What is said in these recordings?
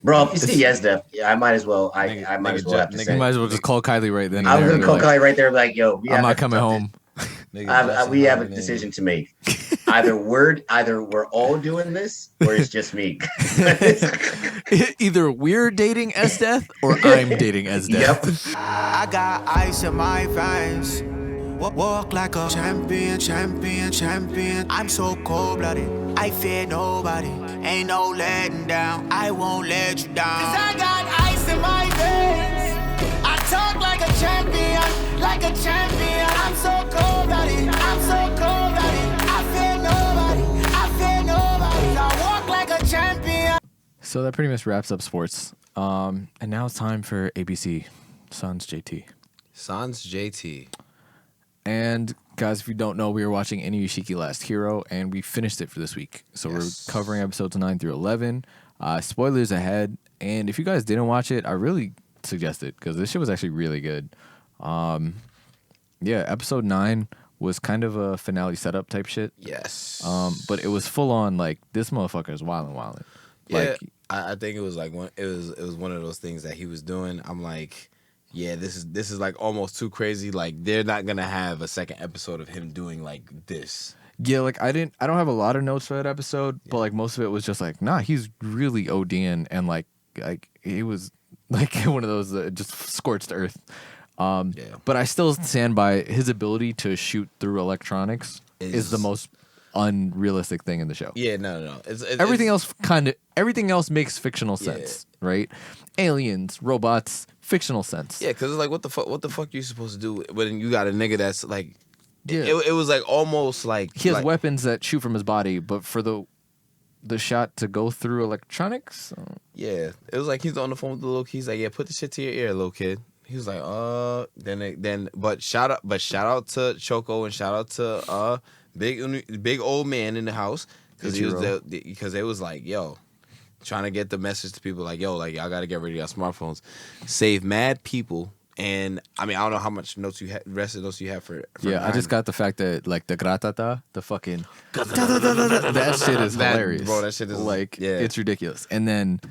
Bro, if you see yes, Def, yeah, I might as well. Nigga, I might nigga, as well have to You nigga, say. might as well just call Kylie right then and I'm there and gonna be call like, Kylie right there, like, yo, I'm not coming home. nigga, Justin We have a Harmon. decision to make. Either we're all doing this, or it's just me. Either we're dating S Death or I'm dating S Yep. Death. I got ice in my veins. Walk like a champion, champion, champion. I'm so cold-blooded, I fear nobody. Ain't no letting down, I won't let you down. Cause I got ice in my veins. I talk like a champion, like a champion. I'm so cold-blooded, I'm so cold-blooded. I fear nobody, I fear nobody. I walk like a champion. So that pretty much wraps up sports. And now it's time for ABC, Sans JT. Sans JT. And guys, if you don't know, we were watching Inuyashiki Last Hero, and we finished it for this week. So Yes. we're covering episodes 9 through 11. Spoilers ahead. And if you guys didn't watch it, I really suggest it because this shit was actually really good. Yeah, episode 9 was kind of a finale setup type shit. Yes. But it was full on like this motherfucker is wildin'. Yeah, Like, I think it was like it was one of those things that he was doing. I'm like, yeah, this is like almost too crazy. Like they're not gonna have a second episode of him doing like this. yeah, like I don't have a lot of notes for that episode, but like most of it was just like, nah, he's really ODing and like he was like one of those just scorched earth. Yeah. But I still stand by his ability to shoot through electronics is the most unrealistic thing in the show. Yeah, no. It's Everything else makes fictional sense, right? Aliens, robots, fictional sense. Yeah, because it's like, what the fuck you supposed to do when you got a nigga that's like, Yeah. it was like almost like He has like, weapons that shoot from his body, but for the shot to go through electronics, Yeah, it was like he's on the phone with the little kid. He's like, yeah, put the shit to your ear, little kid. He was like, but shout out to Choco and shout out to big old man in the house because because it was like, yo, trying to get the message to people like, yo, like y'all gotta get rid of your smartphones, save mad people. And I mean, I don't know how much rest of notes you have for yeah, I just got the fact that like the gratata, the fucking that shit is hilarious, bro. That shit is like, yeah. it's ridiculous. And then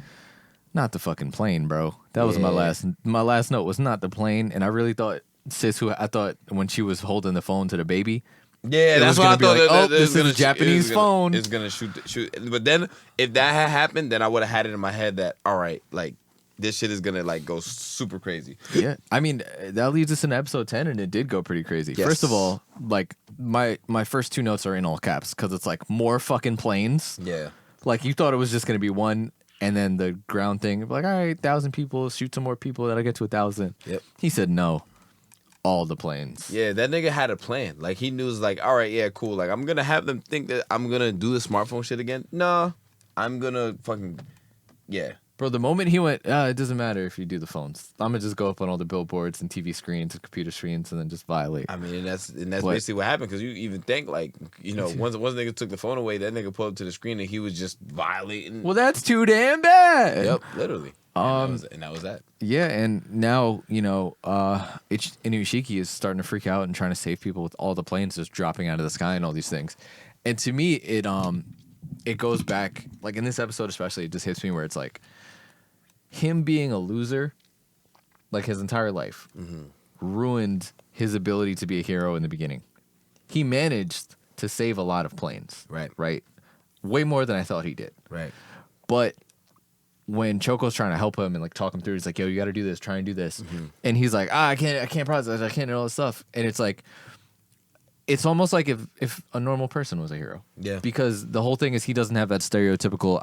not the fucking plane, bro. That was my Yeah. last note was not the plane, and I really thought I thought when she was holding the phone to the baby. Yeah, It that's was what I gonna be thought. like, oh, It this was is a gonna Japanese phone. It's gonna shoot. But then, if that had happened, then I would have had it in my head that, all right, like this shit is gonna like go super crazy. Yeah, I mean that leads us into episode 10, and it did go pretty crazy. Yes. First of all, like my first two notes are in all caps because it's like more fucking planes. Yeah, Like you thought it was just gonna be one, and then the ground thing, like all right, 1,000 people, shoot some more people, that I get to 1,000. Yep. He said no, all the planes. yeah. That nigga had a plan. Like he knew, was like, all right, yeah, cool. Like I'm gonna have them think that I'm gonna do the smartphone shit again. No, I'm gonna fucking yeah. Bro, the moment he went, it doesn't matter if you do the phones. I'm gonna just go up on all the billboards and TV screens and computer screens and then just violate. I mean, and that's But- basically what happened because you even think like, you know, once nigga took the phone away, that nigga pulled up to the screen and he was just violating. Well, that's too damn bad. Yep, literally. And that was that. Yeah, and now, Inuyashiki is starting to freak out and trying to save people with all the planes just dropping out of the sky and all these things. And to me, it goes back, like in this episode especially, it just hits me where it's like him being a loser, like his entire life, ruined his ability to be a hero in the beginning. He managed to save a lot of planes. Right? Way more than I thought he did. Right. But when Choco's trying to help him and like talk him through, he's like, yo, you got to do this, try and do this. And he's like, I can't process, I can't do all this stuff. And it's like, it's almost like if a normal person was a hero. Yeah. Because the whole thing is he doesn't have that stereotypical,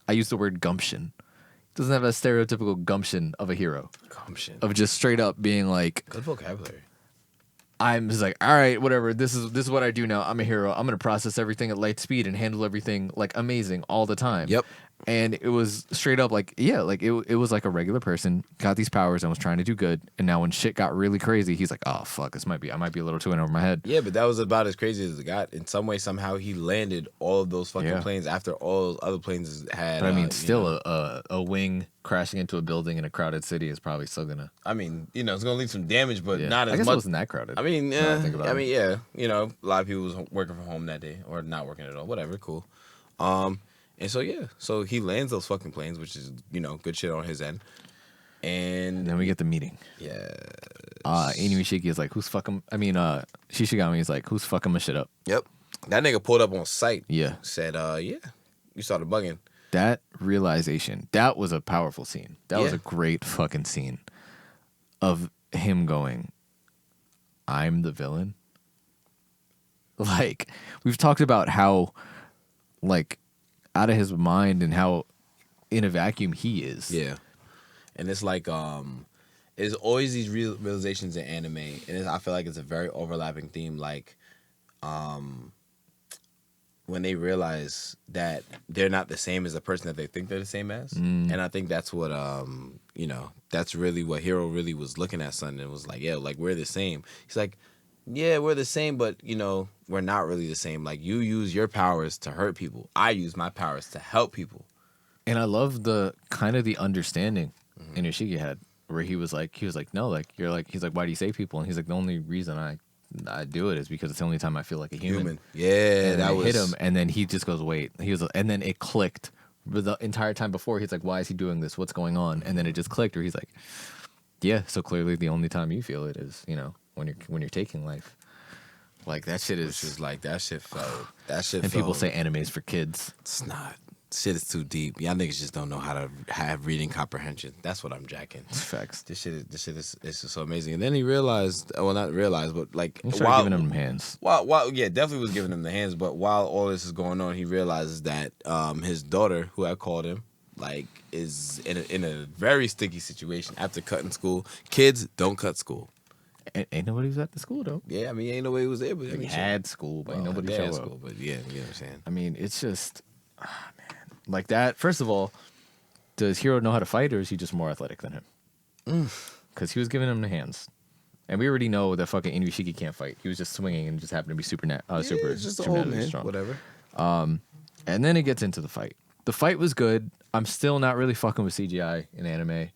I use the word gumption. He doesn't have that stereotypical gumption of a hero. Gumption. Of just straight up being like, Good vocabulary. I'm just like, all right, whatever. This is what I do now. I'm a hero. I'm gonna process everything at light speed and handle everything like amazing all the time. Yep. And it was straight up like, yeah, like it was like a regular person got these powers and was trying to do good. And now when shit got really crazy, he's like, oh fuck, I might be a little too in over my head. Yeah, but that was about as crazy as it got. In some way, somehow, he landed all of those fucking planes after all those other planes had. But I mean, still a wing crashing into a building in a crowded city is probably still gonna. I mean, it's gonna leave some damage, but not as I guess much. it wasn't that crowded. I mean, now that I think about it. yeah, a lot of people was working from home that day or not working at all. Whatever, cool. And so so he lands those fucking planes, which is good shit on his end. And then we get the meeting. Yeah. Inuyashiki is like, who's fucking? I mean, Shishigami is like, who's fucking my shit up? Yep. That nigga pulled up on site. Yeah. Said, yeah, you started bugging. That realization, that was a powerful scene. That was a great fucking scene of him going, I'm the villain. Like, we've talked about how, like, out of his mind and how in a vacuum he is. Yeah. And it's like, there's always these realizations in anime, and I feel like it's a very overlapping theme. Like, when they realize that they're not the same as the person that they think they're the same as, and I think that's what that's really what Hiro really was looking at, son, and was like, yeah, like we're the same. He's like, yeah, we're the same, but we're not really the same. Like, you use your powers to hurt people, I use my powers to help people. And I love the kind of the understanding Inuyashiki had, where he was like, no, like you're like, he's like, why do you save people? And he's like, the only reason I do it is because it's the only time I feel like a human. Yeah, and that hit him, and then he just goes, wait. And then it clicked. The entire time before, he's like, why is he doing this? What's going on? And then it just clicked, where he's like, yeah. So clearly, the only time you feel it is, when you're taking life. Like, that shit is. Which is like, that shit felt. That shit. And people say anime's for kids. It's not. Shit is too deep. Y'all niggas just don't know how to have reading comprehension. That's what I'm jacking. Facts. This shit is it's just so amazing. And then he realized, well, not realized, but like, he started giving him hands. While yeah, definitely was giving him the hands. But while all this is going on, he realizes that his daughter, who I called him, like, is in a very sticky situation after cutting school. Kids don't cut school. Ain't nobody was at the school though. Yeah, I mean, ain't nobody was there, but he had school, but nobody showed up. School, but yeah, you know what I'm saying. I mean, it's just, man, like that. First of all, does Hiro know how to fight, or is he just more athletic than him? Because he was giving him the hands, and we already know that fucking Inuyashiki can't fight. He was just swinging and just happened to be super just an old man, strong. Whatever. And then it gets into the fight. The fight was good. I'm still not really fucking with CGI in anime.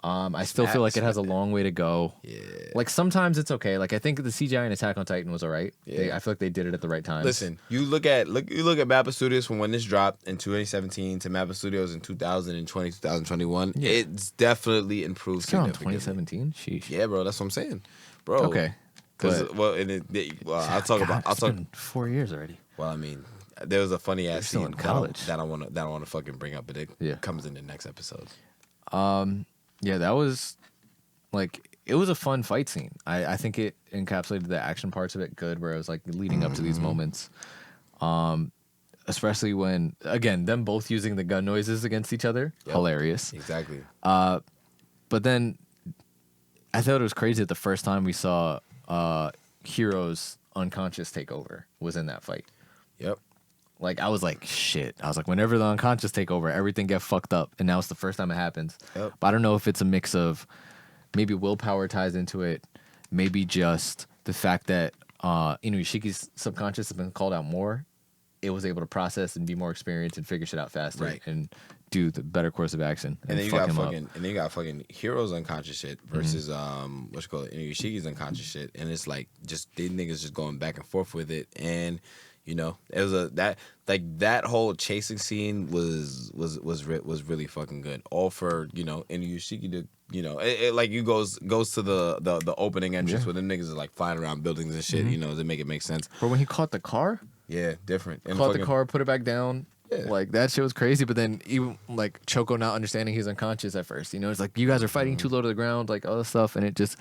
I still feel like it has a long way to go. Yeah. Like, sometimes it's okay. Like, I think the CGI in Attack on Titan was all right. Yeah. I feel like they did it at the right time. Listen, you look at Mappa Studios from when this dropped in 2017 to Mappa Studios in 2020, 2021. Yeah. It's definitely improved significantly. 2017? Sheesh. Yeah, bro. That's what I'm saying, bro. Okay. I'll talk about. It's been 4 years already. Well, I mean, there was a funny ass scene in college that I want to fucking bring up, but it comes in the next episode. Yeah, that was, like, it was a fun fight scene. I think it encapsulated the action parts of it good, where it was, like, leading up to these moments. Especially when, again, them both using the gun noises against each other. Yep. Hilarious. Exactly. But then I thought it was crazy that the first time we saw Hiro's unconscious takeover was in that fight. Yep. Like, I was like, shit. I was like, whenever the unconscious take over, everything get fucked up. And now it's the first time it happens. Yep. But I don't know if it's a mix of maybe willpower ties into it, maybe just the fact that Inuyashiki's subconscious has been called out more. It was able to process and be more experienced and figure shit out faster and do the better course of action. And then you got fucking Hiro's unconscious shit versus Inuyashiki's unconscious shit. And it's like, just these niggas just going back and forth with it. And it was that whole chasing scene was really fucking good. All for Inuyashiki to it like you goes to the opening entrance where the niggas is like flying around buildings and shit. To make it make sense. But when he caught the car, different. And caught the car, put it back down. Yeah. Like, that shit was crazy. But then even like Choco not understanding he's unconscious at first. It's like, you guys are fighting too low to the ground, like all this stuff, and it just.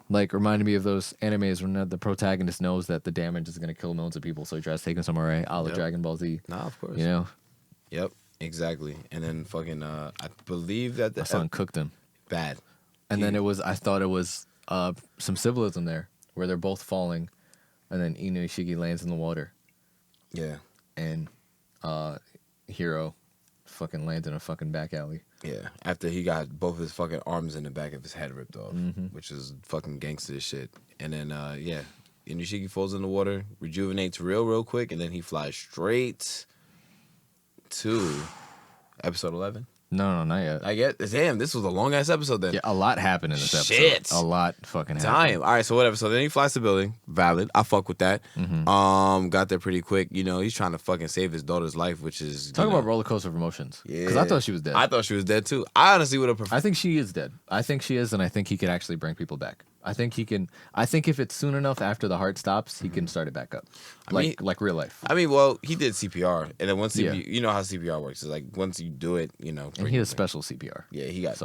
Like, reminded me of those animes when the protagonist knows that the damage is going to kill millions of people, so he tries to take them somewhere, right? A la Dragon Ball Z. Nah, of course. Yep, exactly. And then fucking, I believe that my son cooked him. Bad. And then I thought it was some symbolism there, where they're both falling, and then Inuyashiki lands in the water. Yeah. And Hiro fucking lands in a fucking back alley. Yeah, after he got both his fucking arms in the back of his head ripped off, which is fucking gangster shit. And then, Inuyashiki falls in the water, rejuvenates real quick, and then he flies straight to episode 11. No, not yet. I get. Damn, this was a long ass episode then. Yeah, a lot happened in this episode. Shit. A lot fucking happened. Time. All right, so whatever. So then he flies to the building. Valid. I fuck with that. Got there pretty quick. You know, he's trying to fucking save his daughter's life, which is Talk about roller coaster of emotions. Yeah. Because I thought she was dead. I thought she was dead too. I honestly would have preferred. I think she is dead. I think she is, and I think he could actually bring people back. I think he can. I think if it's soon enough after the heart stops, he can start it back up, like real life. I mean, well, he did CPR, and then once Yeah. you know how CPR works. It's like once you do it, you know. And he has special CPR. Yeah, he got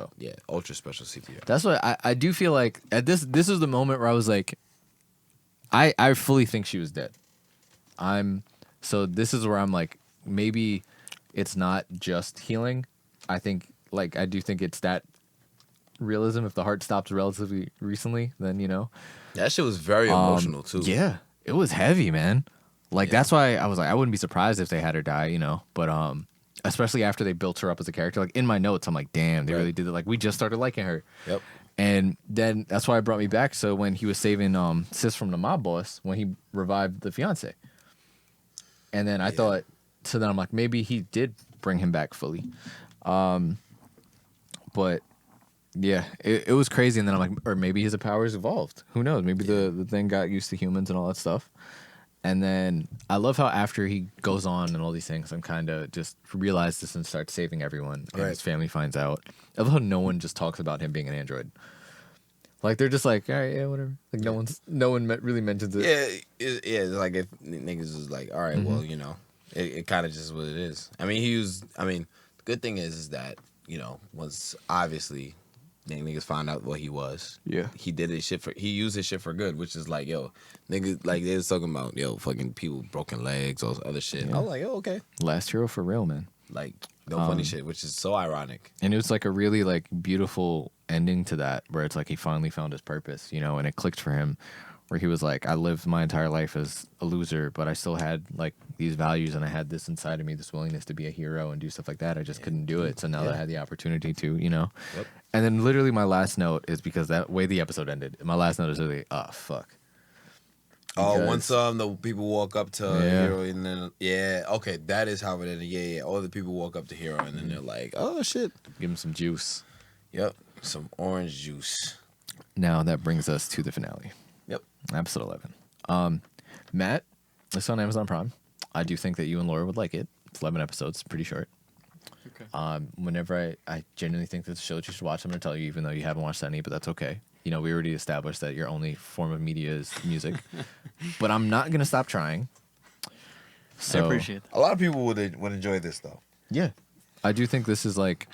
ultra special CPR. That's what I do feel like. At this is the moment where I was like, I fully think she was dead. So this is where I'm like, maybe it's not just healing. I think I do think it's that realism. If the heart stops relatively recently, then you know. That shit was very emotional too. Yeah, it was heavy, man. That's why I was like, I wouldn't be surprised if they had her die, you know. But especially after they built her up as a character. Like in my notes, I'm like, damn, they really did it. Like we just started liking her. Yep. And then that's why it brought me back. So when he was saving Sis from the mob boss, when he revived the fiance, and then I thought, so then I'm like, maybe he did bring him back fully. But yeah, it was crazy. And then I'm like, or maybe his powers evolved. Who knows? Maybe the thing got used to humans and all that stuff. And then I love how after he goes on and all these things, I'm kind of just realize this and start saving everyone. And his family finds out. I love how no one just talks about him being an android. Like they're just like, all right, yeah, whatever. Like no one really mentions it. Yeah, it's like if niggas was like, all right, well, you know, it kind of just is what it is. I mean, the good thing is that, you know, once obviously niggas found out what he was. Yeah. He did his shit he used his shit for good, which is like, yo, niggas, like they was talking about, yo, fucking people broken legs, all this other shit. Yeah. I was like, oh, okay. Last Hero for real, man. Like, no funny shit, which is so ironic. And it was like a really like beautiful ending to that, where it's like he finally found his purpose, you know, and it clicked for him, where he was like, I lived my entire life as a loser, but I still had like these values, and I had this inside of me, this willingness to be a hero and do stuff like that. I just couldn't do it. So now that I had the opportunity to, you know. Yep. And then literally my last note is, because that way the episode ended, my last note is really, oh fuck. Oh, once the people walk up to Hero, and then okay, that is how it ended. Yeah. All the people walk up to Hero, and then they're like, oh shit, Give him some juice. Yep, some orange juice. Now that brings us to the finale. Yep. Episode 11. Matt, it's on Amazon Prime. I do think that you and Laura would like it. It's 11 episodes, pretty short. Okay. Whenever I genuinely think that the show that you should watch, I'm going to tell you, even though you haven't watched any, but that's okay. You know, we already established that your only form of media is music. But I'm not going to stop trying. So, I appreciate that. A lot of people would enjoy this though. Yeah. I do think this is like,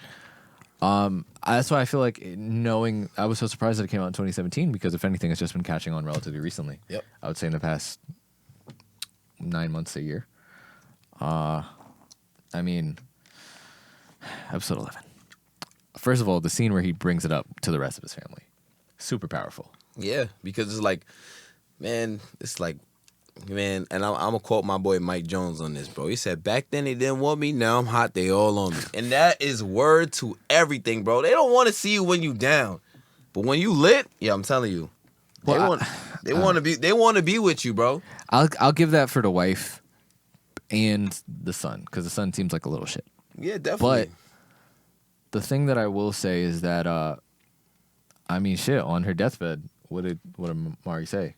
that's why I feel like knowing, I was so surprised that it came out in 2017, because if anything, it's just been catching on relatively recently. Yep. I would say in the past 9 months, a year. I mean, episode 11. First of all, the scene where he brings it up to the rest of his family. Super powerful. Yeah, because it's like, man, and I'm gonna quote my boy Mike Jones on this, bro. He said, back then they didn't want me, now I'm hot, they all on me. And that is word to everything, bro. They don't want to see you when you down, but when you lit, yeah, I'm telling you, they want to be with you, bro. I'll give that for the wife and the son, because the son seems like a little shit. Yeah, definitely. But the thing that I will say is that, I mean, shit, on her deathbed, what did Mari say?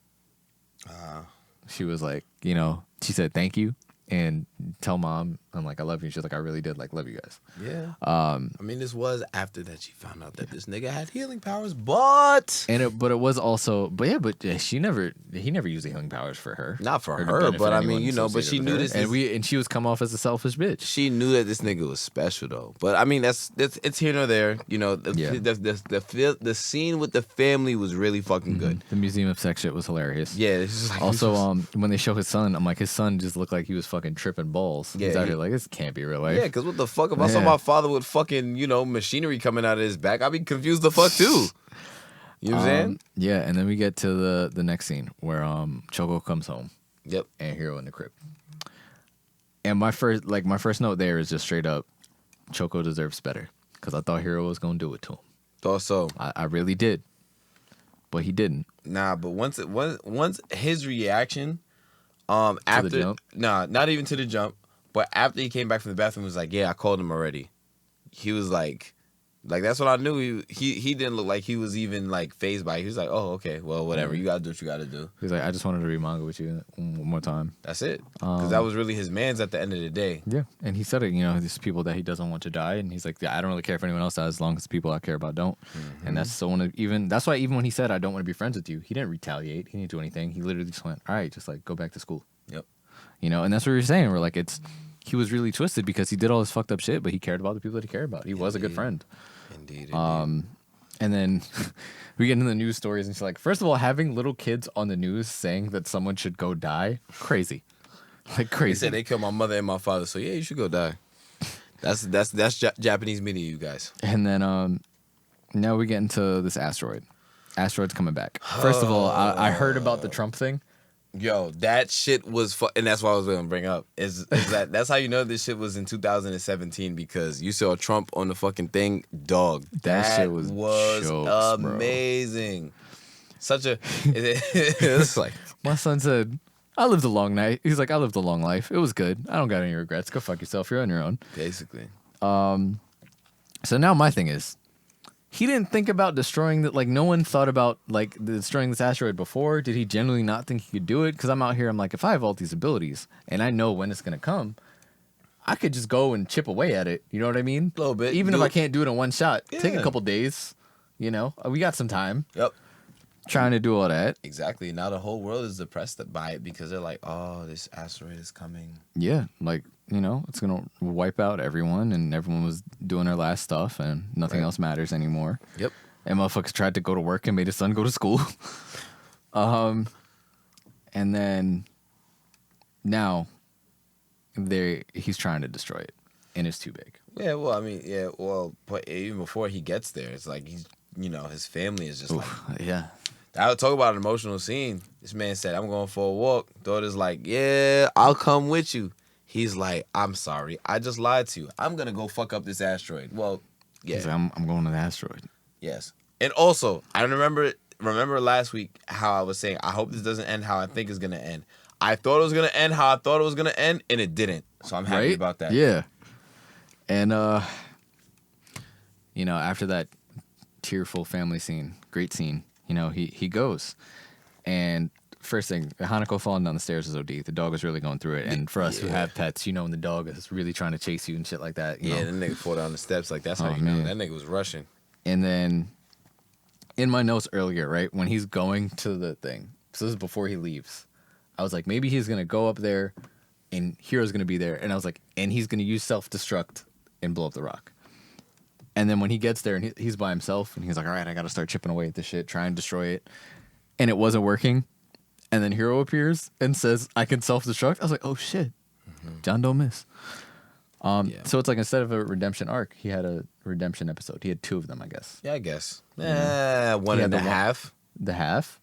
She was like, you know, she said, thank you, and tell mom, I'm like, I love you. She's like, I really did, like, love you guys. Yeah. I mean, this was after that she found out that this nigga had healing powers, but it was also, but he never used the healing powers for her. Not for or to her, benefit but I anyone mean, you know, but she associated knew with her. this, and she was come off as a selfish bitch. She knew that this nigga was special though. But I mean, it's here nor there. You know, the scene with the family was really fucking good. The Museum of Sex shit was hilarious. Yeah. It's just like, Also, when they show his son, I'm like, his son just looked like he was fucking tripping balls. Yeah, He's out here like, this can't be real life. yeah, because what the fuck if I saw my father with fucking, you know, machinery coming out of his back, I'd be confused the fuck too. You know what I'm saying? Yeah, and then we get to the next scene where Choco comes home. Yep. And Hero in the crib. And my first note there is just straight up, Choco deserves better, because I thought Hero was gonna do it to him. Thought so. I really did, but he didn't. Nah, but once his reaction, after the jump? Nah, not even to the jump, but after he came back from the bathroom, he was like, yeah, I called him already. he was like that's what I knew. He didn't look like he was even like phased by it. He was like, oh, okay, well, whatever. You gotta do what you gotta do. He's like, I just wanted to read manga with you one more time. That's it. Because that was really his man's at the end of the day. Yeah, and he said it. These people that he doesn't want to die, and he's like, yeah, I don't really care if anyone else dies as long as the people I care about don't. And that's so that's why even when he said I don't want to be friends with you, he didn't retaliate. He didn't do anything. He literally just went, all right, just like go back to school. Yep. And that's what we were saying. We're like, he was really twisted because he did all this fucked up shit, but he cared about the people that he cared about. He was a good friend. Indeed. And then we get into the news stories, and she's like, first of all, having little kids on the news saying that someone should go die, crazy, like crazy. They said they killed my mother and my father, so yeah, you should go die. That's Japanese media, you guys. And then now we get into this asteroid. Asteroid's coming back. First of all, I heard about the Trump thing. Yo, that shit was and that's what I was going to bring up. Is that's how you know this shit was in 2017 because you saw Trump on the fucking thing, dog. That shit was jokes, amazing. Such a it's like my son said, I lived a long night. He's like, I lived a long life. It was good. I don't got any regrets. Go fuck yourself. You're on your own. Basically. So now my thing is, he didn't think about destroying that. Like, no one thought about like destroying this asteroid before. Did he genuinely not think he could do it? Because I'm out here, I'm like, if I have all these abilities and I know when it's gonna come, I could just go and chip away at it. You know what I mean? A little bit. Even if I can't do it in one shot, take a Yeah. couple days. We got some time. Yep. Trying to do all that. Exactly. Now the whole world is depressed by it because they're like, oh, this asteroid is coming. Yeah, like, it's going to wipe out everyone, and everyone was doing their last stuff, and nothing else matters anymore. Yep. And motherfuckers tried to go to work and made his son go to school. And then now he's trying to destroy it, and it's too big. Yeah, well, I mean, yeah, well, but even before he gets there, it's like he's, his family is just like, Yeah. I would talk about an emotional scene. This man said, I'm going for a walk. Daughter's like, yeah, I'll come with you. He's like, I'm sorry. I just lied to you. I'm going to go fuck up this asteroid. Well, yeah. He's like, I'm going to the asteroid. Yes. And also, I remember last week how I was saying, I hope this doesn't end how I think it's going to end. I thought it was going to end how I thought it was going to end, and it didn't. So I'm happy about that. Yeah. And, after that tearful family scene, great scene, he goes. And first thing, Hanako falling down the stairs is OD. The dog was really going through it. And for us who have pets, when the dog is really trying to chase you and shit like that. You know? That nigga fall down the steps. Like, that's how you know. That nigga was rushing. And then in my notes earlier, right, when he's going to the thing, so this is before he leaves, I was like, maybe he's going to go up there and Hero's going to be there. And I was like, and he's going to use self-destruct and blow up the rock. And then when he gets there and he's by himself and he's like, all right, I got to start chipping away at this shit, try and destroy it. And it wasn't working. And then Hero appears and says, I can self-destruct. I was like, oh, shit. John don't miss. So it's like instead of a redemption arc, he had a redemption episode. He had 2 of them, I guess. Yeah, I guess. One and a half. The half?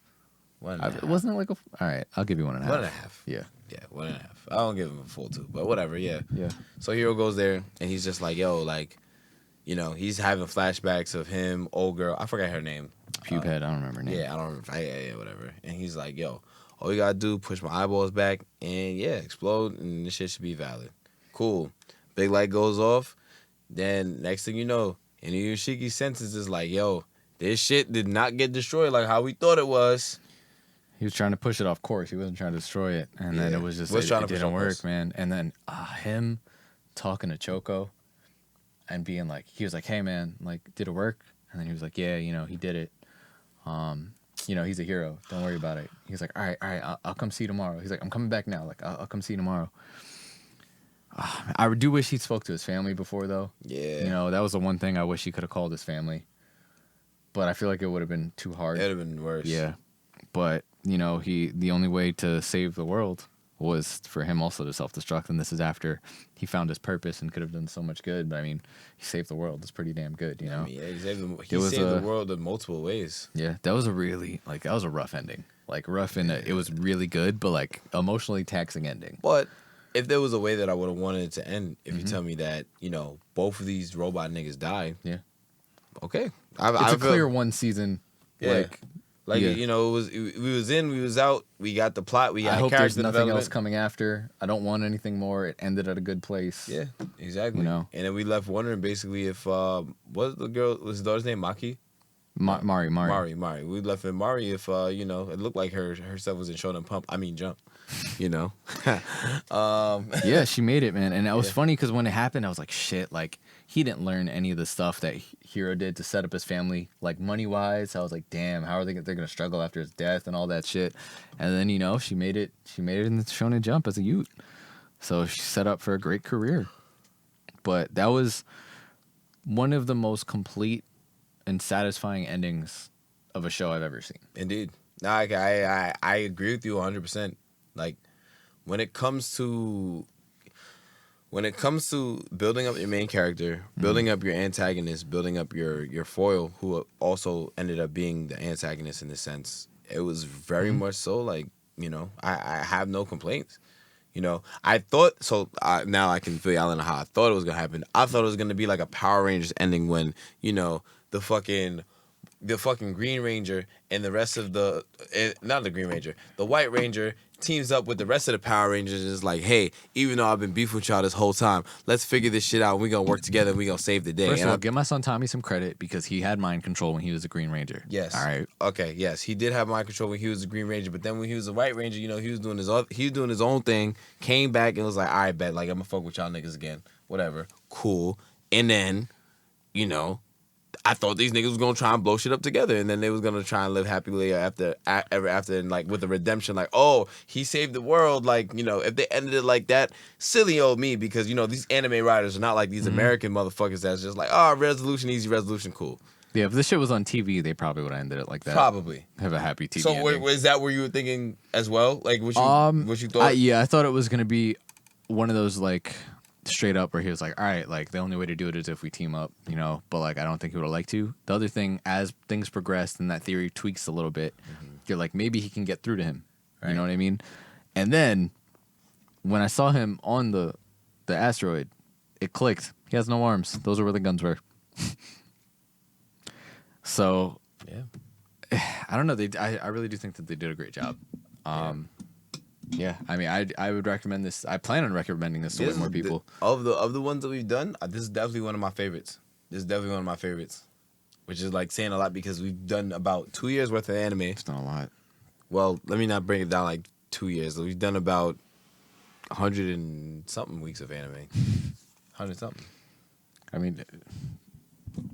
One and a half. Wasn't it like a... All right, I'll give you 1.5. 1.5. Yeah. Yeah, 1.5. I don't give him a full 2, but whatever, yeah. Yeah. So Hero goes there, and he's just like, yo, like, he's having flashbacks of him, old girl. I forgot her name. Pubehead, I don't remember her name. Yeah, I don't remember. Yeah, whatever. And he's like, yo, all you gotta do, push my eyeballs back, and yeah, explode, and this shit should be valid. Cool. Big light goes off. Then next thing you know, Inuyashiki's sentence is like, yo, this shit did not get destroyed like how we thought it was. He was trying to push it off course. He wasn't trying to destroy it. And then it was just, it didn't work, man. And then him talking to Choco and being like, he was like, hey, man, like, did it work? And then he was like, yeah, he did it. He's a hero. Don't worry about it. He's like, all right, I'll come see you tomorrow. He's like, I'm coming back now. Like, I'll come see you tomorrow. I do wish he spoke to his family before, though. Yeah. That was the one thing I wish he could have called his family. But I feel like it would have been too hard. It would have been worse. Yeah. But, the only way to save the world was for him also to self-destruct. And this is after he found his purpose and could have done so much good. But, I mean, he saved the world. It's pretty damn good, I mean, yeah, he saved the world in multiple ways. Yeah, that was a really, that was a rough ending. Like, rough and it was really good, but, like, emotionally taxing ending. But if there was a way that I would have wanted it to end, if you tell me that, both of these robot niggas died. Yeah. Okay. It's a clear one season, Like Yeah. you know, we was in, we was out. We got the plot. We got I hope character there's nothing else development. coming after. I don't want anything more. It ended at a good place. Yeah, exactly. You know. And then we left wondering basically if what the girl was his daughter's name, Maki. Mari. Mari. We left with Mari if you know, it looked like her stuff was in Shonen Pump. I mean Jump. You know. Yeah, she made it, man. And it was funny because when it happened, I was like, shit, like he didn't learn any of the stuff that Hiro did to set up his family, like money wise. I was like, damn, how are they're gonna struggle after his death and all that shit. And then, you know, she made it in the Shonen Jump as a youth. So she set up for a great career. But that was one of the most complete and satisfying endings of a show I've ever seen. Indeed. No, I agree with you 100%. Like when it comes to building up your main character, building up your antagonist, building up your foil, who also ended up being the antagonist in this sense, it was very much so like, you know, I have no complaints. You know, I thought so. Now I can feel y'all in how I thought it was gonna happen. I thought it was gonna be like a Power Rangers ending when, you know, the fucking Green Ranger and the rest of not the Green Ranger, the White Ranger teams up with the rest of the Power Rangers and is like, hey, even though I've been beefing with y'all this whole time, let's figure this shit out and we gonna work together and we gonna save the day. First of all, give my son Tommy some credit because he had mind control when he was a Green Ranger. Yes. All right. Okay. Yes, he did have mind control when he was a Green Ranger, but then when he was a White Ranger, you know, he was doing his own thing. Came back and was like, all right, bet, like I'm gonna fuck with y'all niggas again, whatever, cool. And then, you know, I thought these niggas was gonna try and blow shit up together, and then they was gonna try and live happily ever after, and like with the redemption, like, oh, he saved the world. Like, you know, if they ended it like that, silly old me, because you know these anime writers are not like these American motherfuckers that's just like, oh, resolution, easy resolution, cool. Yeah, if this shit was on TV, they probably would have ended it like that. Probably Have a happy TV So ending. is that where you were thinking as well? Like what you thought? I thought it was gonna be one of those like straight up where he was like, all right, like the only way to do it is if we team up, you know, but like I don't think he would have liked to. The other thing, as things progressed and that theory tweaks a little bit, you're like, maybe he can get through to him. Right. You know what I mean? And then when I saw him on the asteroid, it clicked. He has no arms. Those are where the guns were. So Yeah. I don't know. I really do think that they did a great job. Yeah, I mean, I would recommend this. I plan on recommending this to way more people. Of the ones that we've done, this is definitely one of my favorites. Which is like saying a lot because we've done about 2 years worth of anime. It's not a lot. Well, let me not bring it down like 2 years. We've done about 100 and something weeks of anime. 100 something. I mean,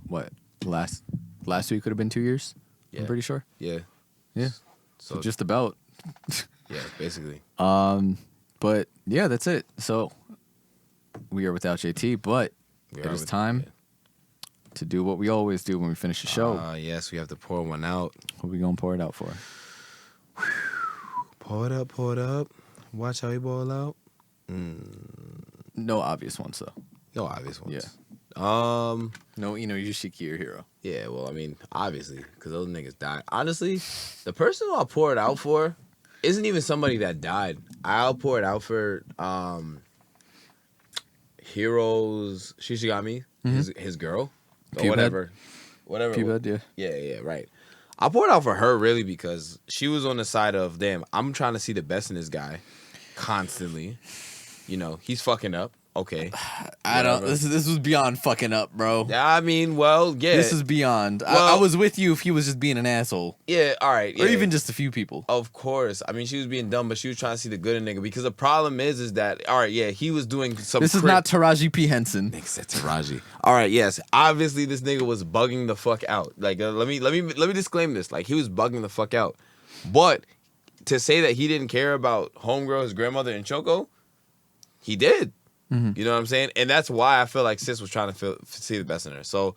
what last week could have been 2 years. Yeah. I'm pretty sure. Yeah. Yeah. So Just about. yeah, basically. But yeah, that's it. So we are without JT, but it is time to do what we always do when we finish the show. Yes, we have to pour one out. What are we gonna pour it out for? Pour it up. Watch how he boil out. No obvious ones though. No obvious ones. Yeah. No, Inuyashiki or Hero. Yeah, well, I mean, obviously, because those niggas died. Honestly, the person who I'll pour it out for isn't even somebody that died. I'll pour it out for Hero's Shishigami, his girl, or Pubehead? whatever. Pubehead, yeah. Yeah, right. I'll pour it out for her really because she was on the side of, damn, I'm trying to see the best in this guy constantly. You know, he's fucking up. Okay. I don't. This was beyond fucking up, bro. Yeah, I mean, well, yeah. This is beyond. Well, I was with you if he was just being an asshole, Yeah, all right. or yeah. even just a few people. Of course. I mean, she was being dumb, but she was trying to see the good in nigga. Because the problem is that, all right, yeah, he was doing some This is not Taraji P. Henson. Nigga said Taraji. All right, yes. Obviously, this nigga was bugging the fuck out. Like, let me disclaim this. Like, he was bugging the fuck out. But to say that he didn't care about homegirl, his grandmother, and Choco, he did. You know what I'm saying? And that's why I feel like Sis was trying to see the best in her. So,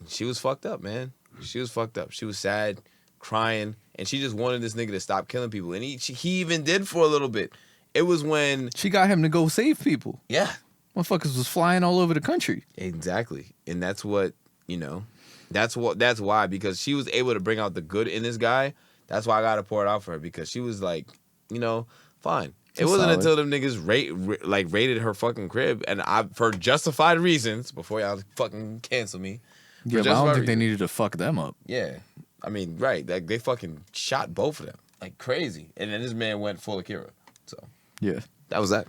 she was fucked up, man. She was fucked up. She was sad, crying, and she just wanted this nigga to stop killing people. And he even did for a little bit. It was when She got him to go save people. yeah, Motherfuckers was flying all over the country. exactly. And that's what, that's why, because she was able to bring out the good in this guy. That's why I got to pour it out for her, because she was like, fine. It wasn't solid. until them niggas raided her fucking crib, and for justified reasons, before y'all fucking cancel me, Yeah, but I don't think they needed to fuck them up. Yeah. I mean, right. Like, they fucking shot both of them. Like, crazy. And then this man went full Akira. So, Yeah. that was that.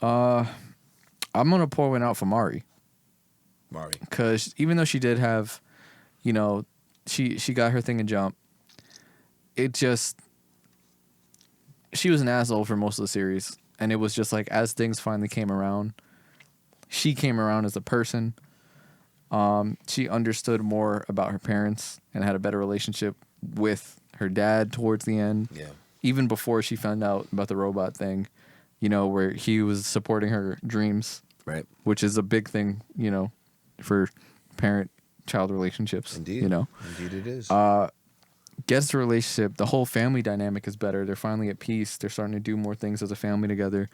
I'm gonna pour one out for Mari. Mari. Because even though she did have, you know, she got her thing in Jump, it just, she was an asshole for most of the series. And it was just like, as things finally came around, she came around as a person. She understood more about her parents and had a better relationship with her dad towards the end. Yeah. Even before she found out about the robot thing, you know, where he was supporting her dreams. Right. Which is a big thing, you know, for parent-child relationships. Indeed. You know? Indeed it is. Gets the relationship. The whole family dynamic is better. They're finally at peace. They're starting to do more things as a family together.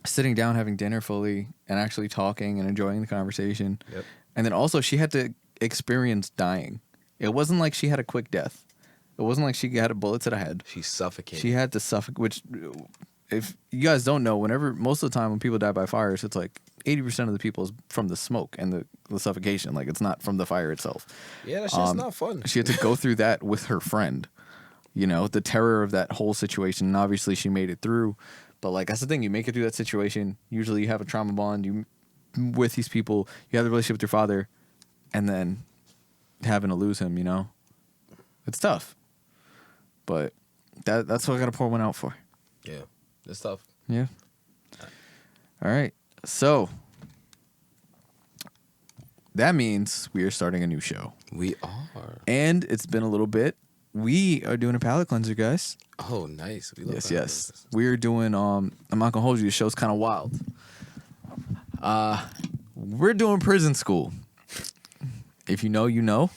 Sitting down, having dinner fully, and actually talking and enjoying the conversation. Yep. And then also, she had to experience dying. It wasn't like she had a quick death. It wasn't like she had a bullet to the head. She suffocated. She had to suffocate, which, if you guys don't know, most of the time when people die by fires, it's like 80% of the people is from the smoke and the suffocation. Like, it's not from the fire itself. Yeah, that shit's not fun. She had to go through that with her friend. You know, the terror of that whole situation. And obviously, she made it through. But, like, that's the thing. You make it through that situation. Usually, you have a trauma bond. You with these people. You have the relationship with your father. And then having to lose him, you know? It's tough. But that's what I got to pour one out for. Yeah, it's tough. Yeah. All right. So, that means we are starting a new show. We are. And it's been a little bit. We are doing a palate cleanser, guys. Oh, nice. We love Yes. We are doing, I'm not going to hold you, the show's kind of wild. We're doing Prison School. If you know, you know.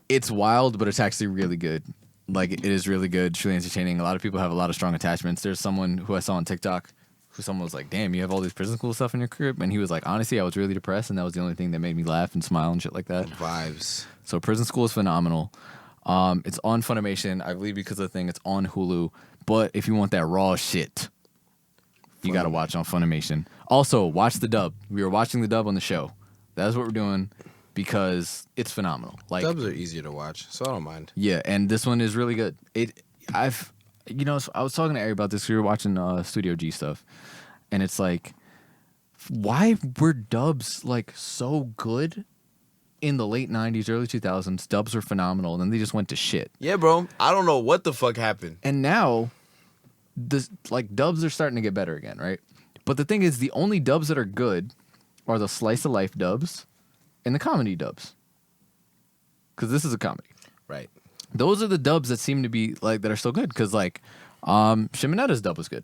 It's wild, but it's actually really good. Like, it is really good, truly entertaining. A lot of people have a lot of strong attachments. There's someone who I saw on TikTok who someone was like, damn, you have all these prison school stuff in your crib? And he was like, honestly, I was really depressed, and that was the only thing that made me laugh and smile and shit like that. Vibes. So Prison School is phenomenal. It's on Funimation. I believe because of the thing, it's on Hulu. But if you want that raw shit, you got to watch on Funimation. Also, watch the dub. We were watching the dub on the show. That's what we're doing because it's phenomenal. Like, Dubs are easier to watch, so I don't mind. yeah, and this one is really good. I was talking to Ari about this. We were watching Studio G stuff, and it's like, why were dubs like so good in the late 90s, early 2000s? Dubs were phenomenal, and then they just went to shit. Yeah, bro. I don't know what the fuck happened. And now, dubs are starting to get better again, right? But the thing is, the only dubs that are good are the slice of life dubs and the comedy dubs. Because this is a comedy. Right. Those are the dubs that seem to be, like, that are still good. Because, like, Shimoneta's dub was good.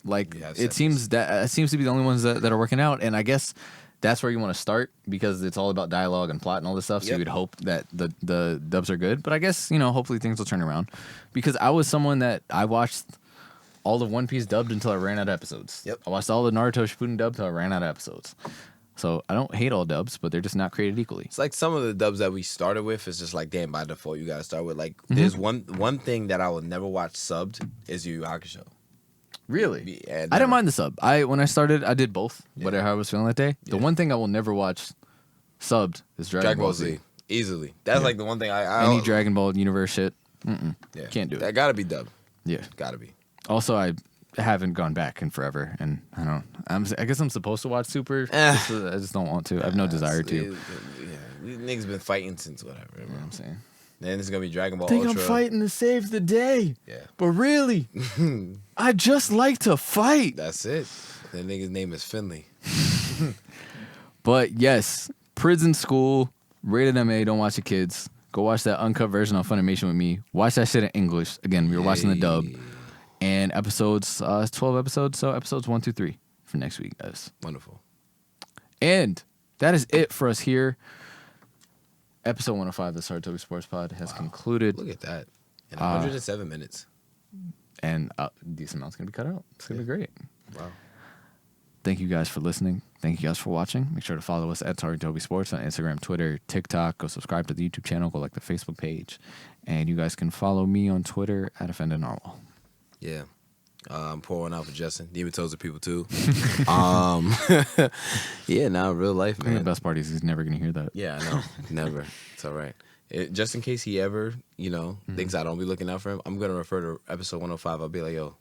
Like, Yeah, it seems to be the only ones that are working out. And I guess that's where you want to start because it's all about dialogue and plot and all this stuff. So Yep. you would hope that the dubs are good. But I guess, hopefully things will turn around. Because I was someone that I watched all of One Piece dubbed until I ran out of episodes. Yep. I watched all the Naruto Shippuden dubbed until I ran out of episodes. So I don't hate all dubs, but they're just not created equally. It's like some of the dubs that we started with is just like, damn, by default, you got to start with. Like, there's one thing that I will never watch subbed is Yu Yu Hakusho. Really? Yeah, I didn't mind the sub. When I started, I did both. Yeah. Whatever I was feeling that day. The Yeah. one thing I will never watch subbed is Dragon Ball Z. Easily. That's like the one thing I Any Dragon Ball universe shit. yeah. Can't do it. That got to be dubbed. Yeah. Got to be. Also, I haven't gone back in forever, and I guess I'm supposed to watch Super. Eh. I just don't want to. I have no desire to. You Yeah. These niggas been fighting since whatever. know what I'm saying? Then it's going to be Dragon Ball I think Ultra. I'm fighting to save the day. Yeah. But really, I just like to fight. That's it. That nigga's name is Finley. But yes, Prison School, rated MA, don't watch the kids. Go watch that uncut version on Funimation with me. Watch that shit in English. Again, we were watching the dub. And episodes, 12 episodes, so episodes 1, 2, 3 for next week, guys. Wonderful. And that is it for us here. Episode 105 of the Saratobi Sports Pod has concluded. Look at that. In 107 minutes. And decent amount's going to be cut out. It's going to be great. Wow. Thank you guys for listening. Thank you guys for watching. Make sure to follow us at Saratobi Sports on Instagram, Twitter, TikTok. Go subscribe to the YouTube channel. Go like the Facebook page. And you guys can follow me on Twitter at Offended Narwhal. Yeah. I'm pouring out for Justin. Demon Toes are people too. Yeah, now real life, I think the man. best part is he's never gonna hear that. Yeah, I know. Never. It's all right. Just in case he ever, thinks I don't be looking out for him, I'm gonna refer to episode 105. I'll be like, yo,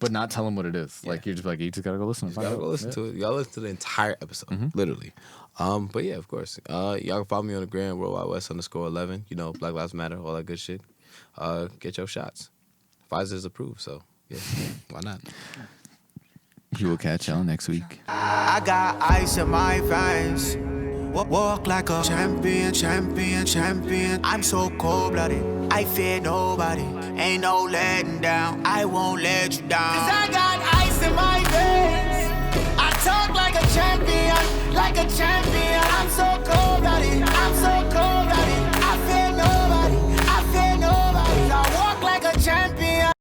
But not tell him what it is. Like you're just like, you just gotta go listen. you gotta go listen to it. Y'all listen to the entire episode, literally. But yeah, of course. Y'all can follow me on the gram, worldwidewest_11. Black Lives Matter, all that good shit. Get your shots. Pfizer's approved, so yeah, why not? You will catch y'all next week. I got ice in my veins. Walk like a champion, champion, champion. I'm so cold-blooded, I fear nobody. Ain't no letting down, I won't let you down. 'Cause I got